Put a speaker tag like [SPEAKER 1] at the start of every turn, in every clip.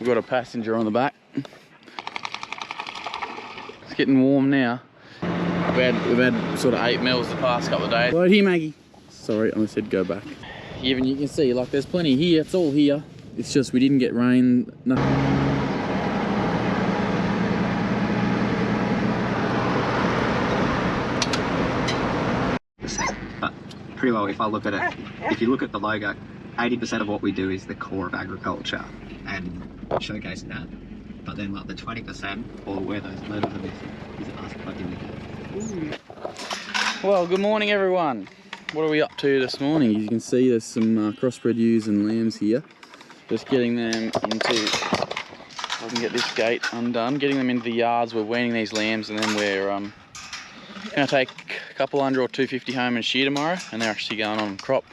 [SPEAKER 1] We've got a passenger on the back. It's getting warm now. We've had sort of 8 mils the past couple of days. Right here, Maggie. Sorry, I said go back. Even you can see, like, there's plenty here. It's all here. It's just we didn't get rain. Nothing.
[SPEAKER 2] Pretty well, if I look at it, if you look at the logo, 80% of what we do is the core of agriculture and showcasing that. But then like the 20% or where those letters are missing is us plugging the.
[SPEAKER 1] Well, good morning everyone. What are we up to this morning? As you can see, there's some crossbred ewes and lambs here. Just getting them into, if I can get this gate undone, getting them into the yards. We're weaning these lambs and then we're going to take a couple hundred or 250 home and shear tomorrow, and they're actually going on crop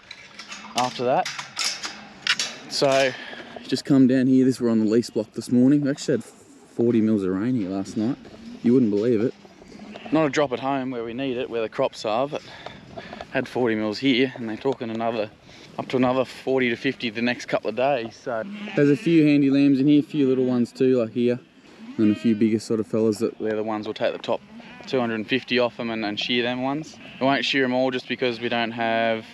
[SPEAKER 1] after that. So just come down here. We're on the lease block this morning. We actually had 40 mils of rain here last night. You wouldn't believe it. Not a drop at home where we need it, where the crops are, but had 40 mils here, and they're talking up to another 40 to 50 the next couple of days. So there's a few handy lambs in here, a few little ones too, like here, and a few bigger sort of fellas that they're the ones we'll take the top 250 off them and shear them ones. We won't shear them all just because we don't have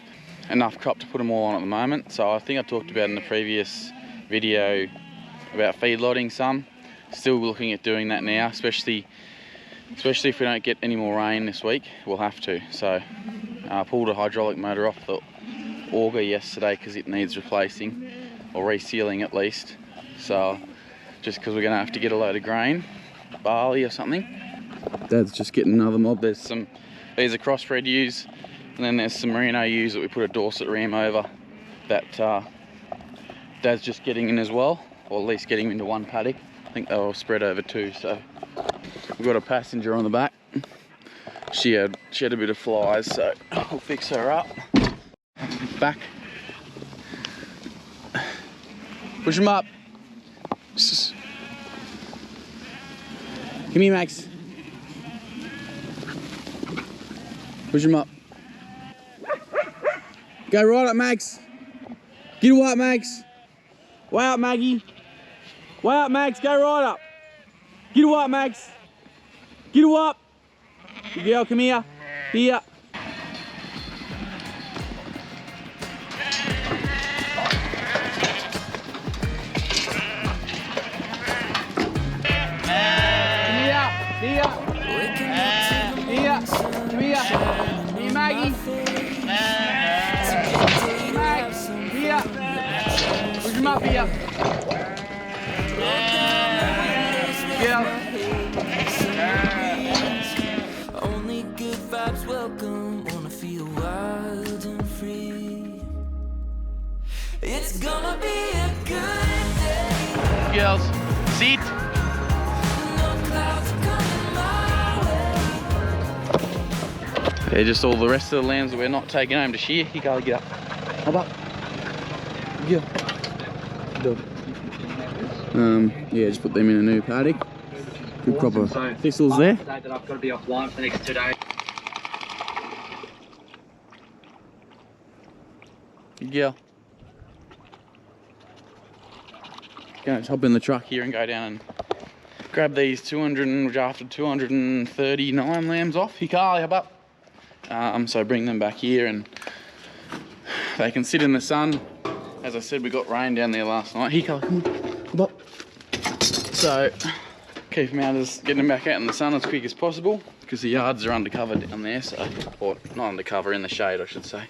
[SPEAKER 1] enough crop to put them all on at the moment. So I think I talked about in the previous video about feedlotting some. Still looking at doing that now, especially if we don't get any more rain this week. We'll have to. So I pulled a hydraulic motor off the auger yesterday because it needs replacing or resealing at least. So just because we're going to have to get a load of grain, barley or something. Dad's just getting another mob. These are crossbred ewes, and then there's some merino ewes that we put a Dorset ram over that Dad's just getting in as well, or at least getting into one paddock. I think they were spread over 2. So we've got a passenger on the back. She had a bit of flies, so I'll fix her up. Back. Push him up. Come here, Max. Push him up. Go right up, Max. Get away, Max. Way up, Maggie. Way up, Max. Go right up. Get away, Max. Get away up. Good girl, come here. Here. Maggie. Max, here. Push him up here.
[SPEAKER 3] Only good vibes welcome. Wanna feel wild and free. It's gonna be a good day.
[SPEAKER 1] Girls, seat. Yeah, just all the rest of the lambs that we're not taking home to shear. You gotta get up. Up, up. Yeah. Yeah, just put them in a new paddock. Good crop of thistles there.
[SPEAKER 2] That I've got to be offline for the next 2 days.
[SPEAKER 1] Good girl. Gonna hop in the truck here and go down and grab these 239 lambs off. Hikali, hop up. So bring them back here and they can sit in the sun. As I said, we got rain down there last night. Hikali, come on, up. So keep them out, getting them back out in the sun as quick as possible because the yards are undercover down there, so, or not undercover, in the shade I should say.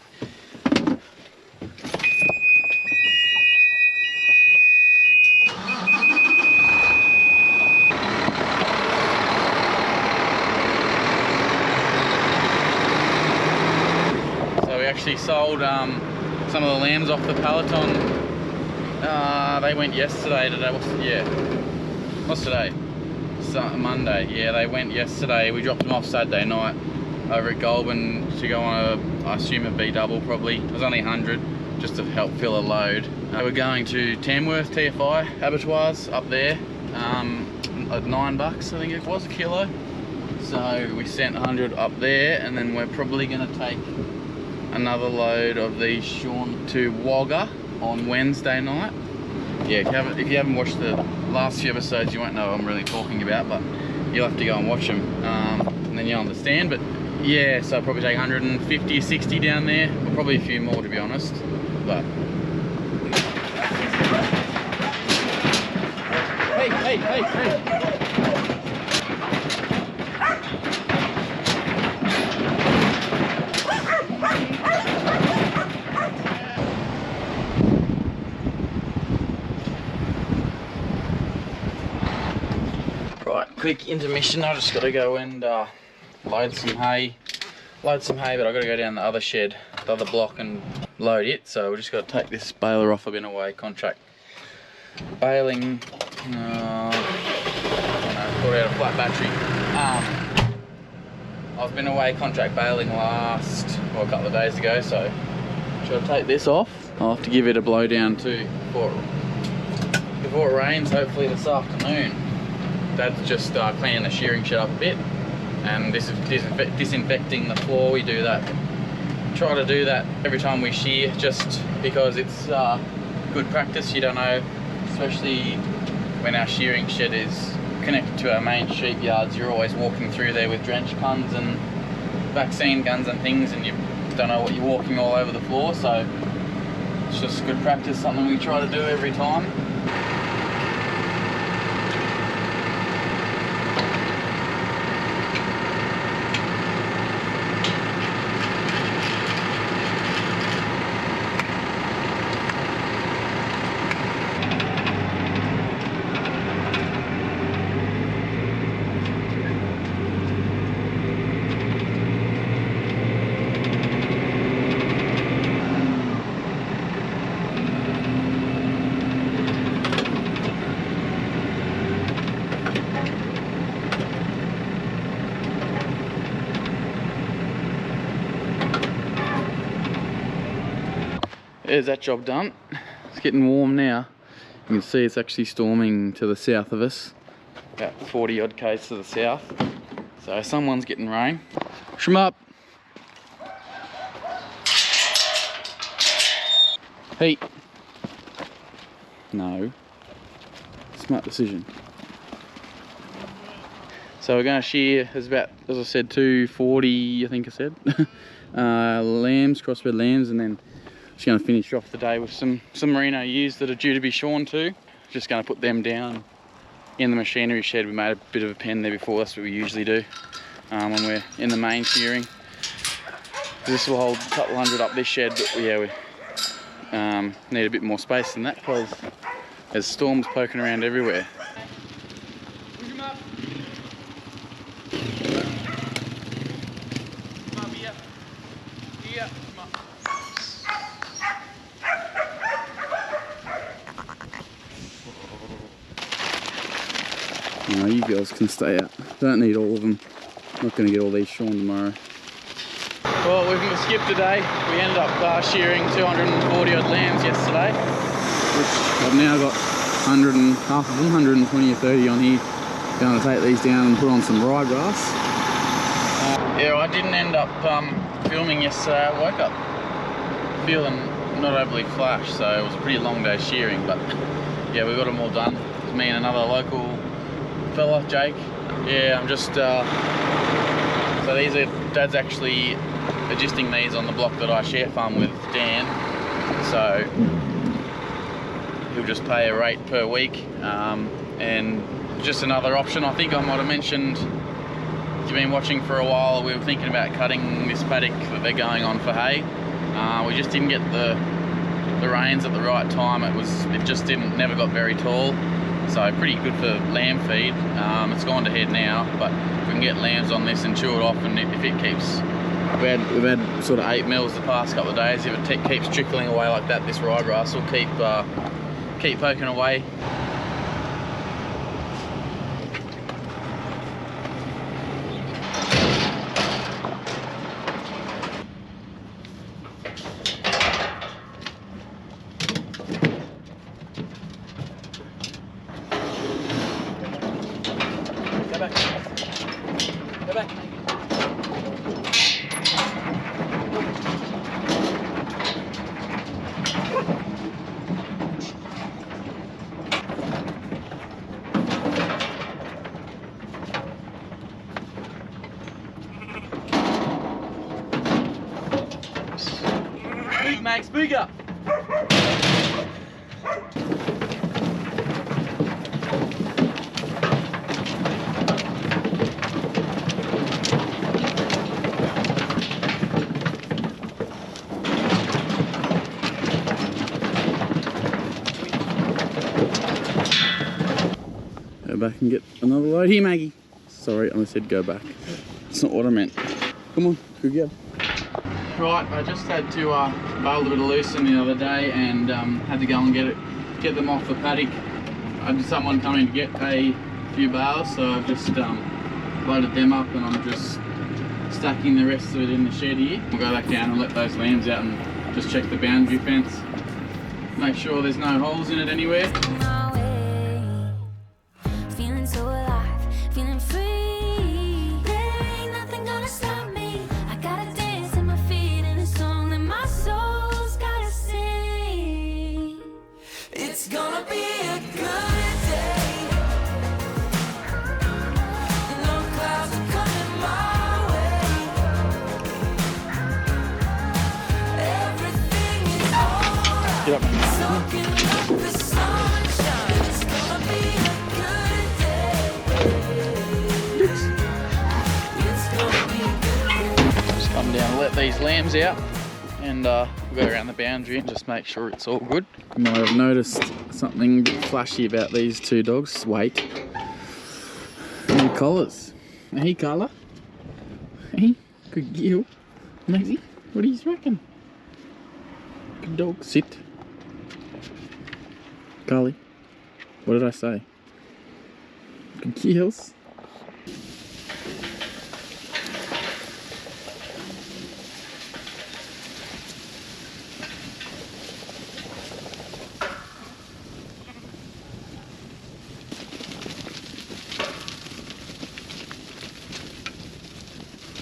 [SPEAKER 1] Actually sold some of the lambs off the Peloton. They went yesterday. What's today? Monday. Yeah, they went yesterday. We dropped them off Saturday night over at Goulburn to go on I assume a B double probably. It was only 100 just to help fill a load. We're going to Tamworth TFI abattoirs up there at $9 I think it was a kilo. So we sent 100 up there, and then we're probably going to take another load of these Sean to Wagga on Wednesday night. yeah, if you haven't watched the last few episodes, you won't know what I'm really talking about, but you'll have to go and watch them, and then you'll understand. But yeah, so I'll probably take 150 or 60 down there, or probably a few more to be honest. But hey. Right, quick intermission. I just got to go and load some hay, but I've got to go down the other shed, the other block, and load it. So we just got to take this baler off. I've been away contract baling. I don't know, brought out a flat battery. I've been away contract baling a couple of days ago. So should I take this off? I'll have to give it a blow down too before it rains. Hopefully this afternoon. Dad's just cleaning the shearing shed up a bit, and this is disinfecting the floor. We do that, try to do that every time we shear, just because it's good practice. You don't know, especially when our shearing shed is connected to our main sheep yards, you're always walking through there with drench guns and vaccine guns and things, and you don't know what you're walking all over the floor. So it's just good practice, something we try to do every time. There's that job done. It's getting warm now. You can see it's actually storming to the south of us, about 40 odd k's to the south. So someone's getting rain. Push them up. Pete. No. Smart decision. So we're going to shear, there's about, as I said, 240, I think I said. Lambs, crossbred lambs, and then just going to finish off the day with some merino ewes that are due to be shorn too. Just going to put them down in the machinery shed. We made a bit of a pen there before. That's what we usually do when we're in the main shearing. This will hold a couple hundred up this shed, but yeah, we need a bit more space than that because there's storms poking around everywhere. Push them up. Come up here. Here. Come up. No, you girls can stay out. Don't need all of them. Not going to get all these shorn tomorrow. Well, we've skipped a day. We ended up shearing 240 odd lambs yesterday, which I've now got half of them, 120 or 30 on here. Going to take these down and put on some ryegrass. Yeah, I didn't end up filming yesterday. I woke up feeling not overly flash, so it was a pretty long day shearing, but yeah, we got them all done. It was me and another local fella, Jake. Yeah, I'm just so these are, Dad's actually adjusting these on the block that I share farm with Dan, so he'll just pay a rate per week, and just another option. I think I might have mentioned, if you've been watching for a while, we were thinking about cutting this paddock that they're going on for hay. We just didn't get the rains at the right time. It just never got very tall. So pretty good for lamb feed. It's gone to head now, but if we can get lambs on this and chew it off, and if it keeps, we've had sort of 8 mils the past couple of days. If it keeps trickling away like that, this ryegrass will keep poking away. Go back. bigger. Go back and get another load here, Maggie. Sorry, I said go back. That's not what I meant. Come on, good go. Right, I just had to bail a bit of loosen the other day and had to go and get them off the paddock. I had someone come in to get a few bales, so I've just loaded them up and I'm just stacking the rest of it in the shed here. We'll go back down and let those lambs out and just check the boundary fence. Make sure there's no holes in it anywhere. Get up. Just come down and let these lambs out and we'll go around the boundary and just make sure it's all good. You might have noticed something a bit flashy about these two dogs. Wait. New collars. Hey, Carla. Hey, good girl. Maisie, what do you reckon? Good dog. Sit. Carly, what did I say? Good girls.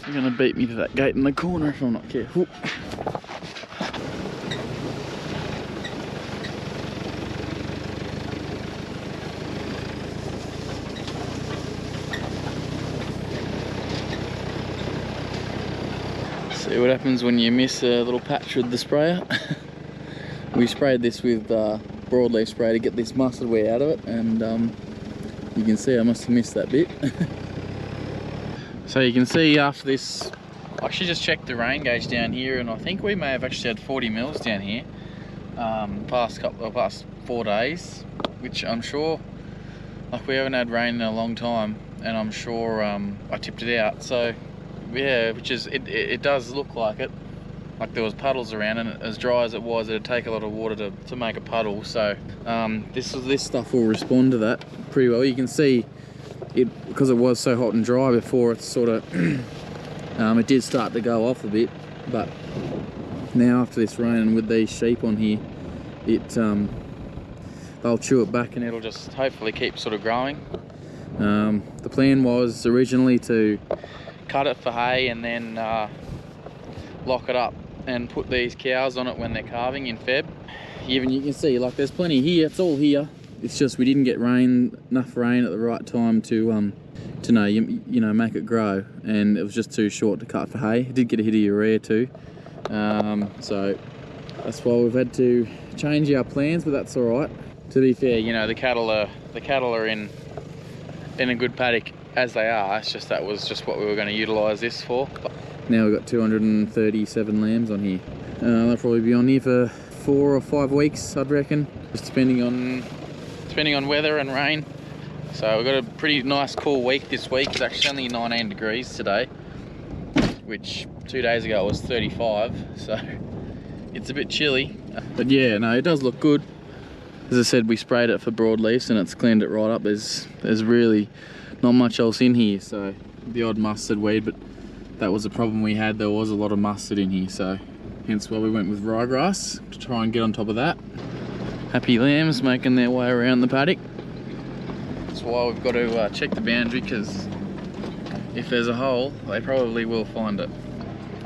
[SPEAKER 1] You're gonna beat me to that gate in the corner if I'm not careful. See what happens when you miss a little patch with the sprayer. We sprayed this with broadleaf spray to get this mustard weed out of it, and you can see I must have missed that bit. So you can see after this, I actually just checked the rain gauge down here, and I think we may have actually had 40 mils down here past 4 days, which I'm sure, like, we haven't had rain in a long time, and I'm sure I tipped it out. So yeah, which is, it does look like it, like there was puddles around, and as dry as it was, it'd take a lot of water to make a puddle. So this stuff will respond to that pretty well. You can see it, because it was so hot and dry before, it's sort of it did start to go off a bit, but now after this rain and with these sheep on here, they'll chew it back and it'll just hopefully keep sort of growing. The plan was originally to cut it for hay and then lock it up and put these cows on it when they're calving in Feb. Even you can see, like, there's plenty here, it's all here. It's just we didn't get enough rain at the right time to you know, make it grow, and it was just too short to cut for hay. It did get a hit of urea too, so that's why we've had to change our plans, but that's all right. To be fair, you know, the cattle are in a good paddock as they are. It's just that was just what we were going to utilise this for. Now we've got 237 lambs on here. They'll probably be on here for 4 or 5 weeks, I'd reckon, just depending on weather and rain. So we've got a pretty nice cool week this week. It's actually only 19 degrees today, which 2 days ago it was 35, so it's a bit chilly. But yeah, no, it does look good. As I said, we sprayed it for broadleafs and it's cleaned it right up. There's really not much else in here, so the odd mustard weed, but that was a problem we had. There was a lot of mustard in here, so hence why we went with ryegrass to try and get on top of that. Happy lambs making their way around the paddock. That's why we've got to check the boundary, because if there's a hole, they probably will find it.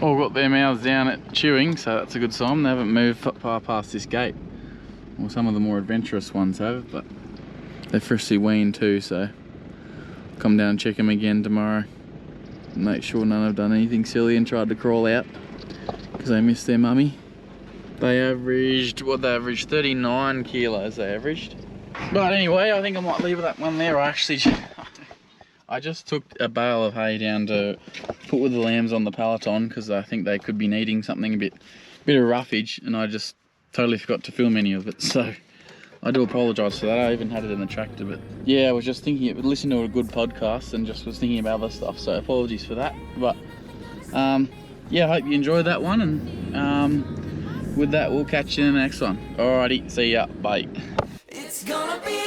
[SPEAKER 1] All got their mouths down at chewing, so that's a good sign. They haven't moved far past this gate. Well, some of the more adventurous ones have, but they're freshly weaned too, so come down and check them again tomorrow. Make sure none have done anything silly and tried to crawl out because they missed their mummy. They averaged, what they averaged, 39 kilos they averaged. But anyway, I think I might leave that one there. I just took a bale of hay down to put with the lambs on the Peloton because I think they could be needing something a bit of roughage, and I just totally forgot to film any of it. So I do apologise for that. I even had it in the tractor, but yeah, I was just thinking, listening to a good podcast and just was thinking about other stuff. So apologies for that. But yeah, I hope you enjoyed that one, and with that, we'll catch you in the next one. Alrighty, see ya, bye.
[SPEAKER 3] It's gonna be